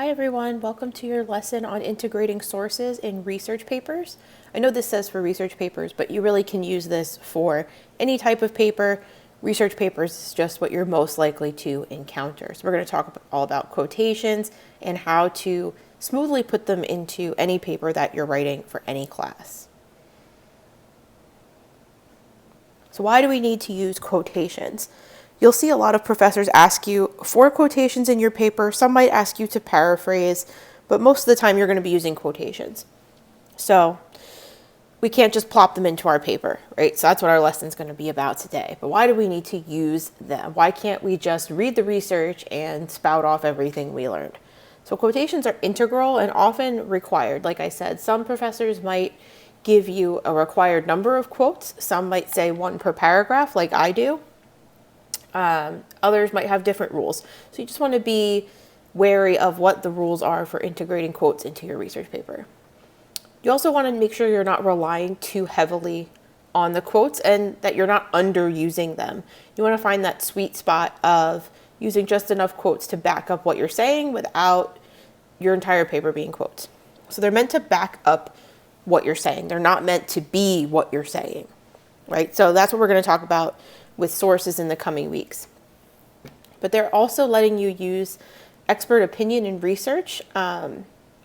Hi everyone, welcome to your lesson on integrating sources in research papers. I know this says for research papers, but you really can use this for any type of paper. Research papers is just what you're most likely to encounter. So we're going to talk all about quotations and how to smoothly put them into any paper that you're writing for any class. So why do we need to use quotations? You'll see a lot of professors ask you for quotations in your paper. Some might ask you to paraphrase, but most of the time you're going to be using quotations. So we can't just plop them into our paper, right? So that's what our lesson is going to be about today. But why do we need to use them? Why can't we just read the research and spout off everything we learned? So quotations are integral and often required. Like I said, some professors might give you a required number of quotes. Some might say one per paragraph, like I do. Others might have different rules. So you just want to be wary of what the rules are for integrating quotes into your research paper. You also want to make sure you're not relying too heavily on the quotes and that you're not underusing them. You want to find that sweet spot of using just enough quotes to back up what you're saying without your entire paper being quotes. So they're meant to back up what you're saying. They're not meant to be what you're saying, right? So that's what we're going to talk about with sources in the coming weeks. But they're also letting you use expert opinion in research.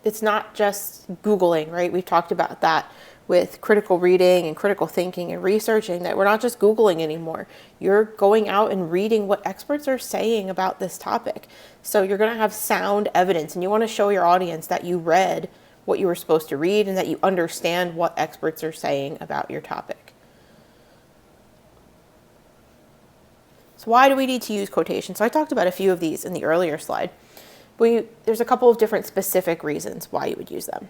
It's not just Googling, right? We've talked about that with critical reading and critical thinking and researching, that we're not just Googling anymore. You're going out and reading what experts are saying about this topic. So you're going to have sound evidence, and you want to show your audience that you read what you were supposed to read and that you understand what experts are saying about your topic. So why do we need to use quotations? So I talked about a few of these in the earlier slide. There's a couple of different specific reasons why you would use them.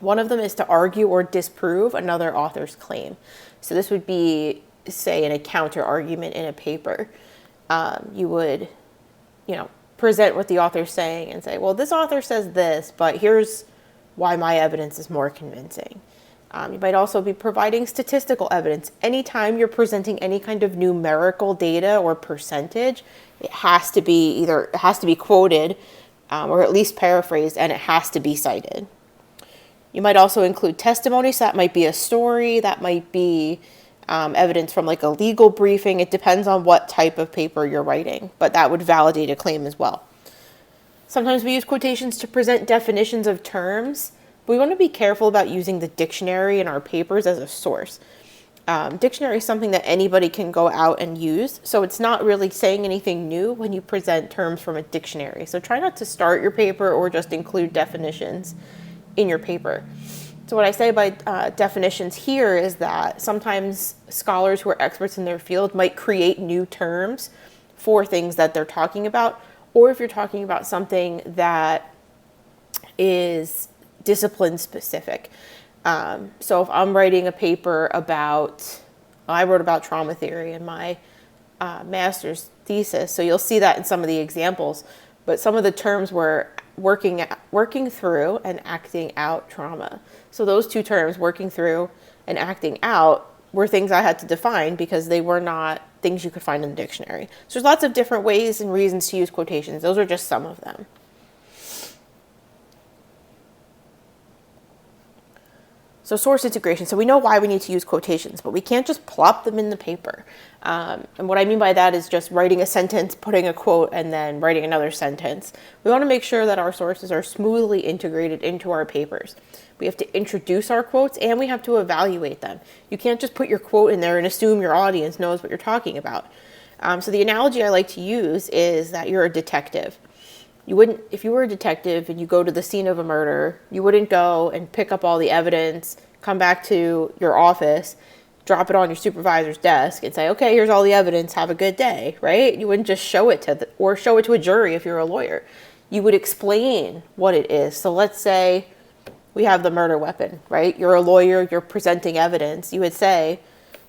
One of them is to argue or disprove another author's claim. So this would be, say, in a counter argument in a paper. You would, present what the author's saying and say, well, this author says this, but here's why my evidence is more convincing. You might also be providing statistical evidence. Anytime you're presenting any kind of numerical data or percentage, it has to be quoted or at least paraphrased, and it has to be cited. You might also include testimony, so that might be a story, that might be evidence from like a legal briefing. It depends on what type of paper you're writing, but that would validate a claim as well. Sometimes we use quotations to present definitions of terms. We want to be careful about using the dictionary in our papers as a source. Dictionary is something that anybody can go out and use, so it's not really saying anything new when you present terms from a dictionary. So try not to start your paper or just include definitions in your paper. So what I say by definitions here is that sometimes scholars who are experts in their field might create new terms for things that they're talking about, or if you're talking about something that is discipline specific. So if I'm writing a paper I wrote about trauma theory in my master's thesis, so you'll see that in some of the examples, but some of the terms were working through and acting out trauma. So those two terms, working through and acting out, were things I had to define because they were not things you could find in the dictionary. So there's lots of different ways and reasons to use quotations. Those are just some of them. So source integration. So we know why we need to use quotations, but we can't just plop them in the paper. And what I mean by that is just writing a sentence, putting a quote, and then writing another sentence. We want to make sure that our sources are smoothly integrated into our papers. We have to introduce our quotes and we have to evaluate them. You can't just put your quote in there and assume your audience knows what you're talking about. So the analogy I like to use is that you're a detective. If you were a detective and you go to the scene of a murder, you wouldn't go and pick up all the evidence, come back to your office, drop it on your supervisor's desk and say, okay, here's all the evidence, have a good day, right? You wouldn't just show it to a jury if you're a lawyer. You would explain what it is. So let's say we have the murder weapon, right? You're a lawyer, you're presenting evidence. You would say,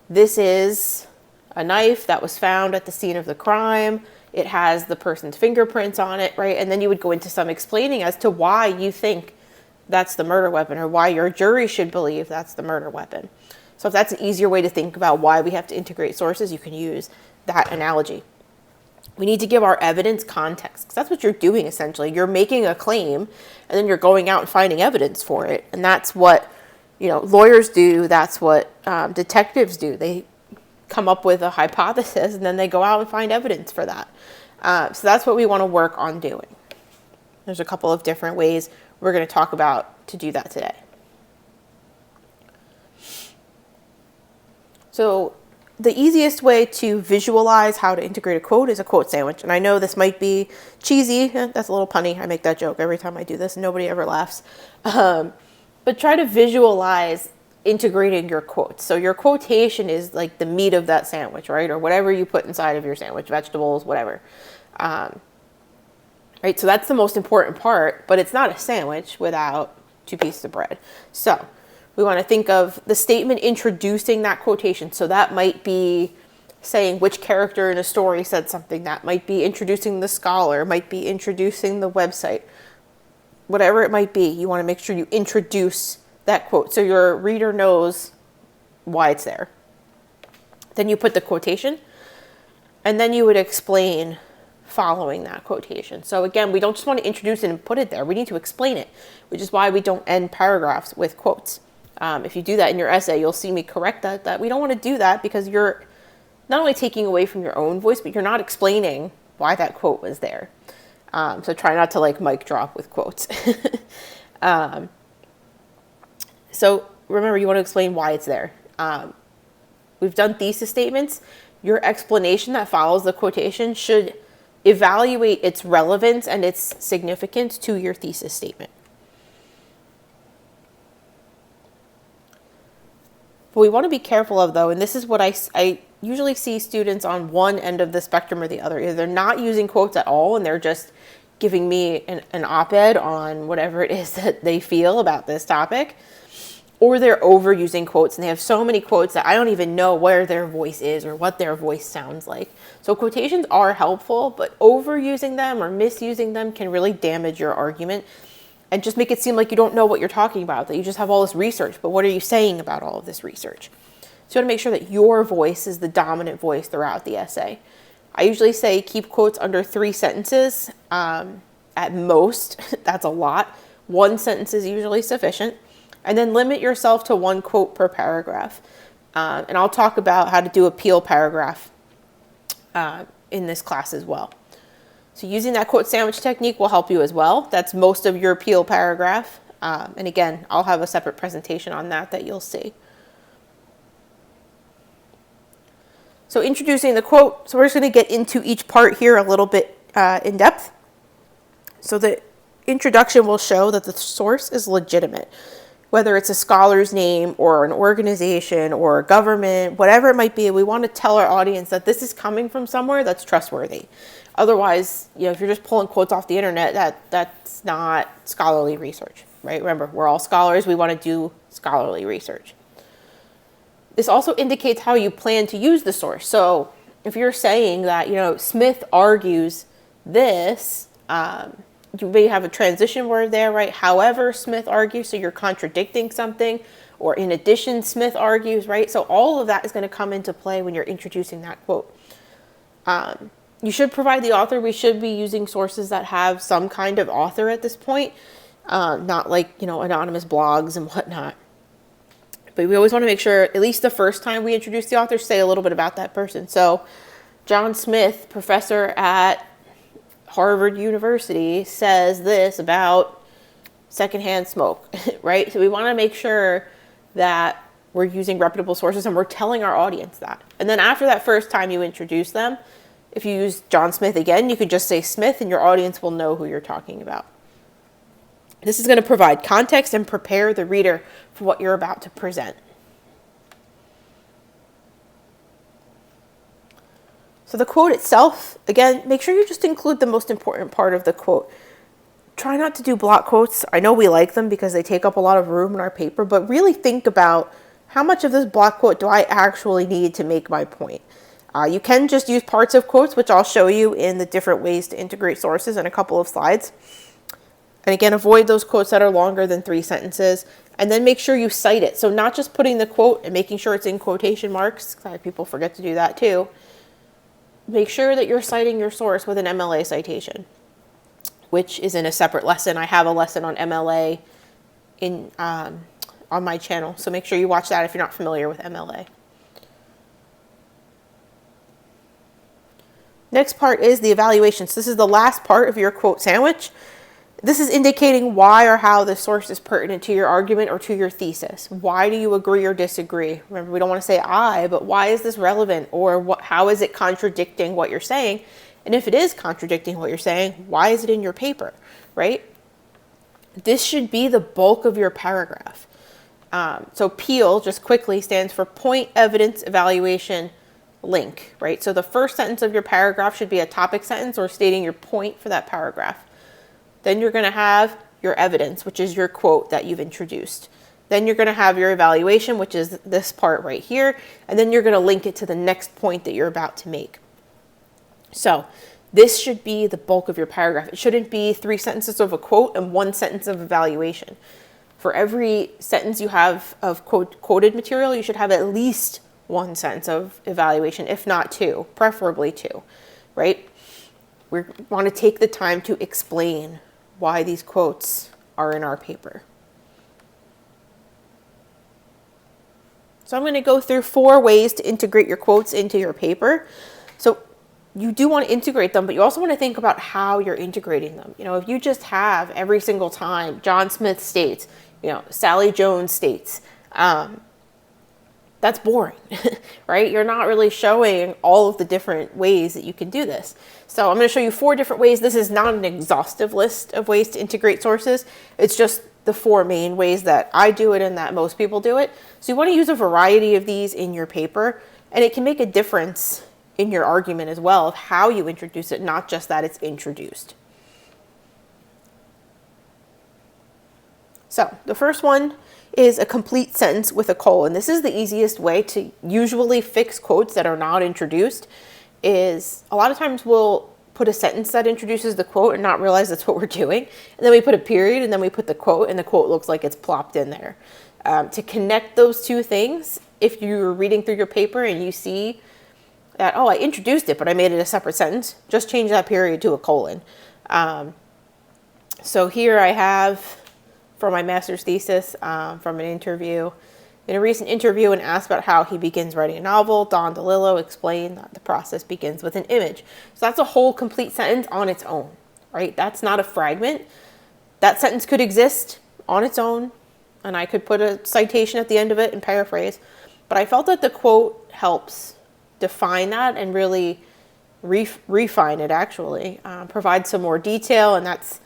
this is a knife that was found at the scene of the crime. It has the person's fingerprints on it, right? And then you would go into some explaining as to why you think that's the murder weapon or why your jury should believe that's the murder weapon. So if that's an easier way to think about why we have to integrate sources, you can use that analogy. We need to give our evidence context, because that's what you're doing essentially. You're making a claim, and then you're going out and finding evidence for it. And that's what, lawyers do. That's what detectives do. They come up with a hypothesis, and then they go out and find evidence for that. So that's what we want to work on doing. There's a couple of different ways we're going to talk about to do that today. So the easiest way to visualize how to integrate a quote is a quote sandwich. And I know this might be cheesy. That's a little punny. I make that joke every time I do this, and nobody ever laughs. But try to visualize integrating your quotes. So your quotation is like the meat of that sandwich, right? Or whatever you put inside of your sandwich, vegetables, whatever. Right? So that's the most important part, but it's not a sandwich without 2 pieces of bread. So we want to think of the statement introducing that quotation. So that might be saying which character in a story said something. That might be introducing the scholar, might be introducing the website. Whatever it might be, you want to make sure you introduce that quote so your reader knows why it's there. Then you put the quotation, and then you would explain following that quotation. So again, we don't just want to introduce it and put it there. We need to explain it, which is why we don't end paragraphs with quotes. If you do that in your essay, you'll see me correct that we don't want to do that, because you're not only taking away from your own voice, but you're not explaining why that quote was there. So try not to mic drop with quotes. So remember, you want to explain why it's there. We've done thesis statements. Your explanation that follows the quotation should evaluate its relevance and its significance to your thesis statement. What we want to be careful of, though, and this is what I usually see students on one end of the spectrum or the other, is they're not using quotes at all, and they're just giving me an op-ed on whatever it is that they feel about this topic, or they're overusing quotes, and they have so many quotes that I don't even know where their voice is or what their voice sounds like. So quotations are helpful, but overusing them or misusing them can really damage your argument and just make it seem like you don't know what you're talking about, that you just have all this research, but what are you saying about all of this research? So you want to make sure that your voice is the dominant voice throughout the essay. I usually say keep quotes under 3 sentences. At most, that's a lot. 1 sentence is usually sufficient. And then limit yourself to 1 quote per paragraph. And I'll talk about how to do a peel paragraph in this class as well. So using that quote sandwich technique will help you as well. That's most of your peel paragraph. And again, I'll have a separate presentation on that you'll see. So introducing the quote. So we're just going to get into each part here a little bit in depth. So the introduction will show that the source is legitimate. Whether it's a scholar's name or an organization or a government, whatever it might be, we want to tell our audience that this is coming from somewhere that's trustworthy. Otherwise, if you're just pulling quotes off the internet, that's not scholarly research, right? Remember, we're all scholars. We want to do scholarly research. This also indicates how you plan to use the source. So if you're saying that, Smith argues this, you may have a transition word there, right? However, Smith argues, so you're contradicting something, or in addition, Smith argues, right? So all of that is going to come into play when you're introducing that quote. You should provide the author. We should be using sources that have some kind of author at this point, not anonymous blogs and whatnot. But we always want to make sure, at least the first time we introduce the author, say a little bit about that person. So John Smith, professor at Harvard University, says this about secondhand smoke, right? So we want to make sure that we're using reputable sources and we're telling our audience that. And then after that first time you introduce them, if you use John Smith again, you could just say Smith and your audience will know who you're talking about. This is going to provide context and prepare the reader for what you're about to present. So the quote itself, again, make sure you just include the most important part of the quote. Try not to do block quotes. I know we like them because they take up a lot of room in our paper, but really think about how much of this block quote do I actually need to make my point. You can just use parts of quotes, which I'll show you in the different ways to integrate sources in a couple of slides. And again, avoid those quotes that are longer than 3 sentences. And then make sure you cite it. So not just putting the quote and making sure it's in quotation marks. People forget to do that too. make sure that you're citing your source with an MLA citation, which is in a separate lesson. I have a lesson on MLA on my channel, so make sure you watch that if you're not familiar with MLA. Next part is the evaluations. This is the last part of your quote sandwich. This is indicating why or how the source is pertinent to your argument or to your thesis. Why do you agree or disagree? Remember, we don't want to say I, but why is this relevant? Or how is it contradicting what you're saying? And if it is contradicting what you're saying, why is it in your paper, right? This should be the bulk of your paragraph. So PEAL, just quickly, stands for Point, Evidence, Evaluation, Link, right? So the first sentence of your paragraph should be a topic sentence or stating your point for that paragraph. Then you're going to have your evidence, which is your quote that you've introduced. Then you're going to have your evaluation, which is this part right here. And then you're going to link it to the next point that you're about to make. So this should be the bulk of your paragraph. It shouldn't be 3 sentences of a quote and 1 sentence of evaluation. For every sentence you have of quoted material, you should have at least 1 sentence of evaluation, if not 2, preferably 2, right? We want to take the time to explain why these quotes are in our paper. So I'm going to go through 4 ways to integrate your quotes into your paper. So you do want to integrate them, but you also want to think about how you're integrating them. You know, if you just have every single time John Smith states, Sally Jones states, that's boring, right? You're not really showing all of the different ways that you can do this. So I'm going to show you 4 different ways. This is not an exhaustive list of ways to integrate sources. It's just the 4 main ways that I do it and that most people do it. So you want to use a variety of these in your paper, and it can make a difference in your argument as well of how you introduce it, not just that it's introduced. So the first one is a complete sentence with a colon. This is the easiest way to usually fix quotes that are not introduced. Is a lot of times we'll put a sentence that introduces the quote and not realize that's what we're doing. And then we put a period and then we put the quote, and the quote looks like it's plopped in there. To connect those 2 things, if you're reading through your paper and you see that, oh, I introduced it, but I made it a separate sentence, just change that period to a colon. So here I have, for my master's thesis, from an interview. In a recent interview, when asked about how he begins writing a novel, Don DeLillo explained that the process begins with an image. So that's a whole complete sentence on its own, right? That's not a fragment. That sentence could exist on its own, and I could put a citation at the end of it and paraphrase. But I felt that the quote helps define that and really refine it, actually. Provide some more detail, and that's,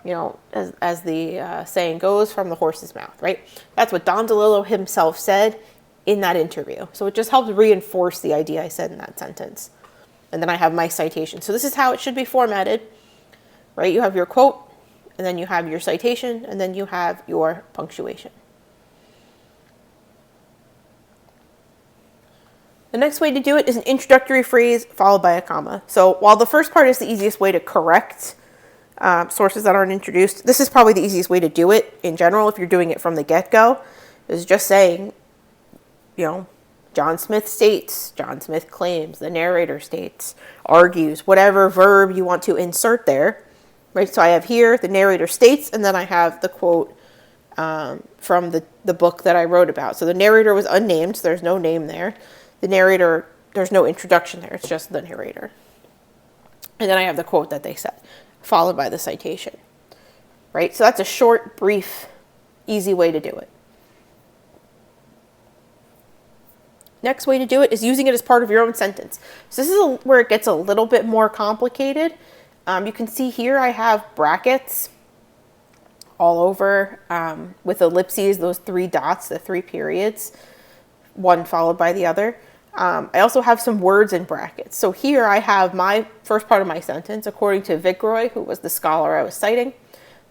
as the saying goes, from the horse's mouth, right? That's what Don DeLillo himself said in that interview. So it just helps reinforce the idea I said in that sentence. And then I have my citation. So this is how it should be formatted, right? You have your quote, and then you have your citation, and then you have your punctuation. The next way to do it is an introductory phrase followed by a comma. So while the first part is the easiest way to correct sources that aren't introduced, this is probably the easiest way to do it in general if you're doing it from the get-go, is just saying, John Smith states, John Smith claims, the narrator states, argues, whatever verb you want to insert there, right? So I have here, the narrator states, and then I have the quote from the book that I wrote about. So the narrator was unnamed, so there's no name there. The narrator, there's no introduction there, it's just the narrator. And then I have the quote that they said, followed by the citation, right? So that's a short, brief, easy way to do it. Next way to do it is using it as part of your own sentence. So this is where it gets a little bit more complicated. You can see here I have brackets all over with ellipses, those 3 dots, the 3 periods, one followed by the other. I also have some words in brackets. So here I have my first part of my sentence. According to Vickroy, who was the scholar I was citing,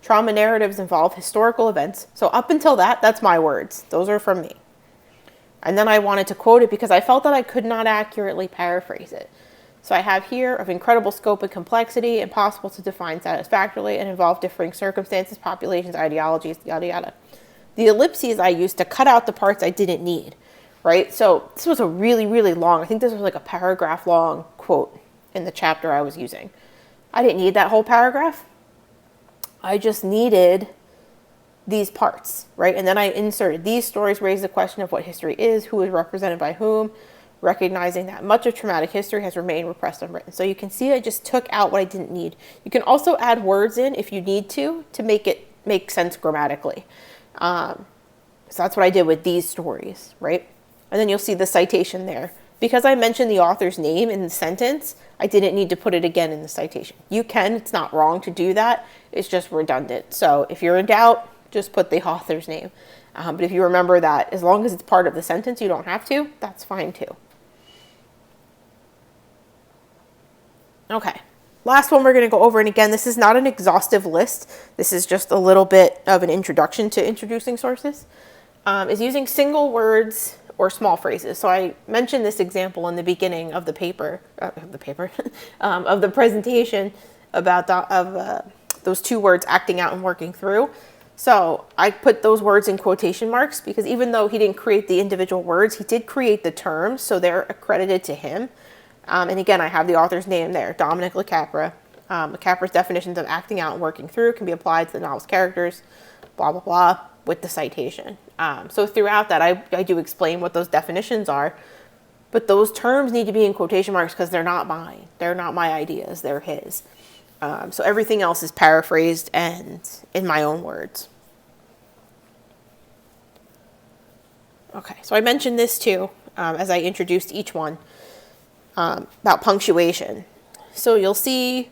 trauma narratives involve historical events. So up until that, that's my words. Those are from me. And then I wanted to quote it because I felt that I could not accurately paraphrase it. So I have here, of incredible scope and complexity, impossible to define satisfactorily, and involve differing circumstances, populations, ideologies, yada yada. The ellipses I used to cut out the parts I didn't need. Right? So this was a really, really long, I think this was like a paragraph long quote in the chapter I was using. I didn't need that whole paragraph. I just needed these parts, right? And then I inserted these stories raise the question of what history is, who is represented by whom, recognizing that much of traumatic history has remained repressed and unwritten. So you can see I just took out what I didn't need. You can also add words in if you need to make it make sense grammatically. So that's what I did with these stories, right? And then you'll see the citation there. Because I mentioned the author's name in the sentence, I didn't need to put it again in the citation. You can, it's not wrong to do that. It's just redundant. So if you're in doubt, just put the author's name. But if you remember that, as long as it's part of the sentence, you don't have to, that's fine too. Okay, last one we're going to go over, and again, this is not an exhaustive list. This is just a little bit of an introduction to introducing sources, is using single words or small phrases. So I mentioned this example in the beginning of the paper, of the presentation about those two words, acting out and working through. So I put those words in quotation marks because even though he didn't create the individual words, he did create the terms, so they're accredited to him. And again, I have the author's name there, Dominic LeCapra. LeCapra's definitions of acting out and working through can be applied to the novel's characters, blah, blah, blah, with the citation. So throughout that, I do explain what those definitions are, but those terms need to be in quotation marks because they're not mine. They're not my ideas, they're his. So everything else is paraphrased and in my own words. Okay, so I mentioned this too, as I introduced each one. About punctuation. So you'll see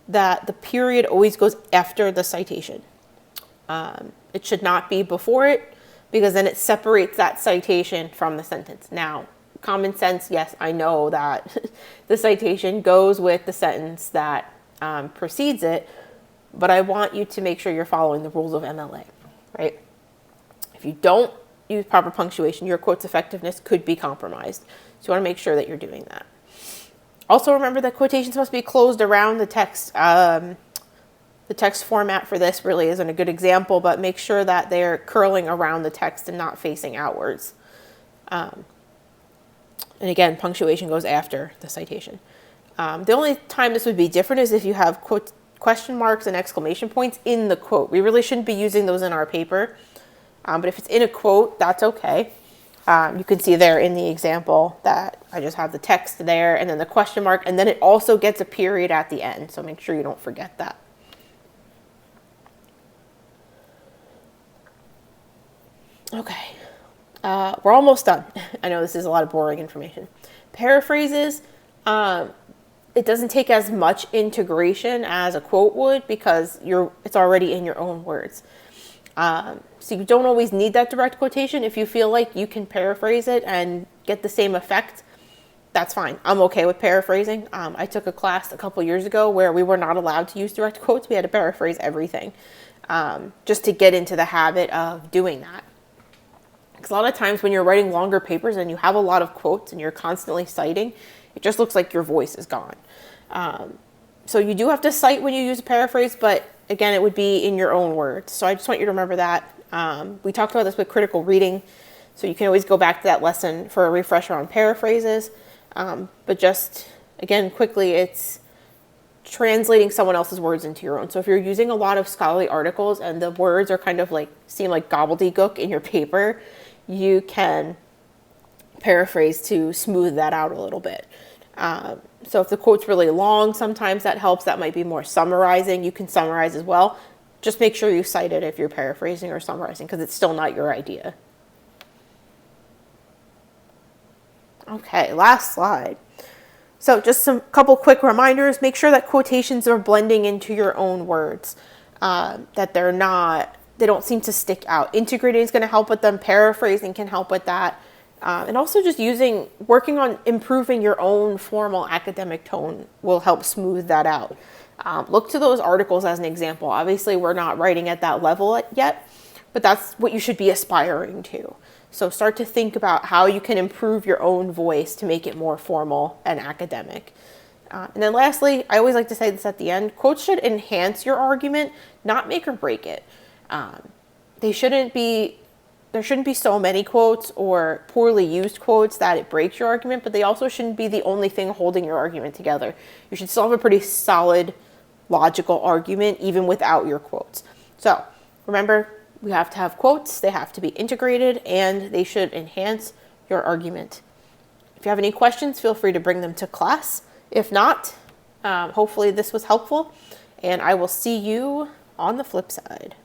that the period always goes after the citation. It should not be before it because then it separates that citation from the sentence. Now, common sense, yes, I know that the citation goes with the sentence that precedes it, but I want you to make sure you're following the rules of MLA, right? If you don't use proper punctuation, your quote's effectiveness could be compromised. So you want to make sure that you're doing that. Also remember that quotations must be closed around the text. The text format for this really isn't a good example, but make sure that they're curling around the text and not facing outwards. And again, punctuation goes after the citation. The only time this would be different is if you have question marks and exclamation points in the quote. We really shouldn't be using those in our paper, but if it's in a quote, that's okay. You can see there in the example that I just have the text there and then the question mark, and then it also gets a period at the end. So make sure you don't forget that. Okay, we're almost done. I know this is a lot of boring information. Paraphrases, it doesn't take as much integration as a quote would because it's already in your own words. So you don't always need that direct quotation. If you feel like you can paraphrase it and get the same effect, that's fine. I'm okay with paraphrasing. I took a class a couple years ago where we were not allowed to use direct quotes. We had to paraphrase everything just to get into the habit of doing that. Because a lot of times when you're writing longer papers and you have a lot of quotes and you're constantly citing, it just looks like your voice is gone. So you do have to cite when you use a paraphrase, but again, it would be in your own words. So I just want you to remember that. We talked about this with critical reading, so you can always go back to that lesson for a refresher on paraphrases. But just, again, quickly, it's translating someone else's words into your own. So if you're using a lot of scholarly articles and the words are kind of like, seem like gobbledygook in your paper, you can paraphrase to smooth that out a little bit. So if the quote's really long, sometimes that helps. That might be more summarizing. You can summarize as well. Just make sure you cite it if you're paraphrasing or summarizing because it's still not your idea. Okay, last slide. So just some couple quick reminders. Make sure that quotations are blending into your own words, that they don't seem to stick out. Integrating is going to help with them. Paraphrasing can help with that. And also just working on improving your own formal academic tone will help smooth that out. Look to those articles as an example. Obviously, we're not writing at that level yet, but that's what you should be aspiring to. So start to think about how you can improve your own voice to make it more formal and academic. And then lastly, I always like to say this at the end, quotes should enhance your argument, not make or break it. They shouldn't be there shouldn't be so many quotes or poorly used quotes that it breaks your argument, but they also shouldn't be the only thing holding your argument together. You should still have a pretty solid logical argument even without your quotes. So remember, we have to have quotes, they have to be integrated, and they should enhance your argument. If you have any questions, feel free to bring them to class. If not, hopefully this was helpful, and I will see you on the flip side.